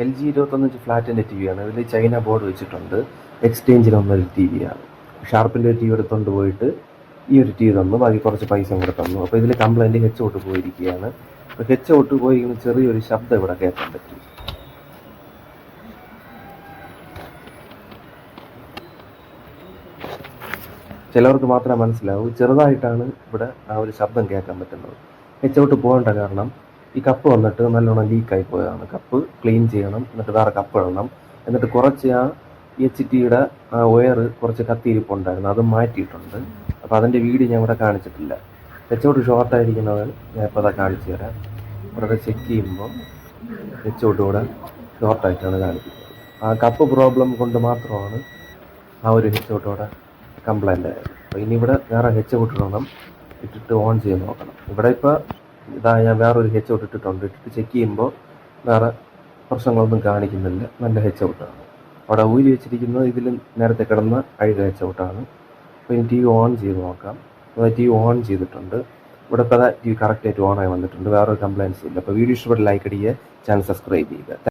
LG 21 ഫ്ലാറ്റിൻ്റെ T വിയാണ്. ഇതിൽ China board വെച്ചിട്ടുണ്ട്. എക്സ്ചേഞ്ചിനൊന്നൊരു T വിയാണ്. ഷാർപ്പിൻ്റെ ഒരു ടി വി എടുത്തുകൊണ്ട് പോയിട്ട് ഈ ഒരു ടി വി തന്നു, ബാക്കി കുറച്ച് പൈസ കൂടെ തന്നു. അപ്പോൾ ഇതിൽ കംപ്ലൈൻറ്റ് ഹെച്ച് ഔട്ട് പോയിരിക്കുകയാണ്. അപ്പോൾ ഹെച്ച് ഔട്ട് പോയി ചെറിയൊരു ശബ്ദം ഇവിടെ കേൾക്കാൻ പറ്റും. ചിലവർക്ക് മാത്രമേ മനസ്സിലാവൂ. ചെറുതായിട്ടാണ് ഇവിടെ ആ ഒരു ശബ്ദം കേൾക്കാൻ പറ്റുന്നത്. ഹെച്ച് ഔട്ട് പോകേണ്ട കാരണം ഈ കപ്പ് വന്നിട്ട് നല്ലോണം ലീക്കായി പോയതാണ്. കപ്പ് ക്ലീൻ ചെയ്യണം, എന്നിട്ട് വേറെ കപ്പ് ഇടണം. എന്നിട്ട് കുറച്ച് ആ HTയുടെ വയർ കുറച്ച് കത്തിയിരിപ്പുണ്ടായിരുന്നു, അത് മാറ്റിയിട്ടുണ്ട്. അപ്പോൾ അതിൻ്റെ വീഡിയോ ഞാൻ ഇവിടെ കാണിച്ചിട്ടില്ല. ഹെച്ച് ഔട്ട് ഷോർട്ടായിരിക്കുന്നത് ഞാൻ ഇപ്പോൾ അതാ കാണിച്ചു തരാം. ഇവിടെ ചെക്ക് ചെയ്യുമ്പോൾ ഹെച്ച് ഔട്ട് കൂടെ ഷോർട്ടായിട്ടാണ് കാണിക്കുന്നത്. ആ കപ്പ് പ്രോബ്ലം കൊണ്ട് മാത്രമാണ് ആ ഒരു ഹെച്ച് ഔട്ടോടെ കംപ്ലൈൻ്റ് ആയത്. അപ്പോൾ ഇനി ഇവിടെ വേറെ ഹെച്ച് ഔട്ട് ഇടണം, ഇട്ടിട്ട് ഓൺ ചെയ്ത് നോക്കണം. ഇവിടെ ഇപ്പോൾ ഇതാ ഞാൻ വേറൊരു ഹെച്ച് ഔട്ട് ഇട്ടിട്ടുണ്ട്. ഇട്ടിട്ട് ചെക്ക് ചെയ്യുമ്പോൾ വേറെ പ്രശ്നങ്ങളൊന്നും കാണിക്കുന്നില്ല, നല്ല ഹെച്ച് ഔട്ടാണ്. അവിടെ ഊരി വെച്ചിരിക്കുന്നത് ഇതിൽ നേരത്തെ കിടന്ന അഴുക ഹെച്ച് ഔട്ടാണ്. അപ്പോൾ ഇനി ടി വി ഓൺ ചെയ്ത് നോക്കാം. അപ്പോൾ ടി വി ഓൺ ചെയ്തിട്ടുണ്ട്. ഇവിടെ ഇപ്പോൾ ടി വി കറക്റ്റായിട്ട് ഓണായി വന്നിട്ടുണ്ട്, വേറൊരു കംപ്ലയിൻസും ഇല്ല. അപ്പോൾ വീഡിയോ ഇഷ്ടപ്പെട്ട് ലൈക്ക് അടിക്കുക, ചാനൽ സബ്സ്ക്രൈബ് ചെയ്യുക.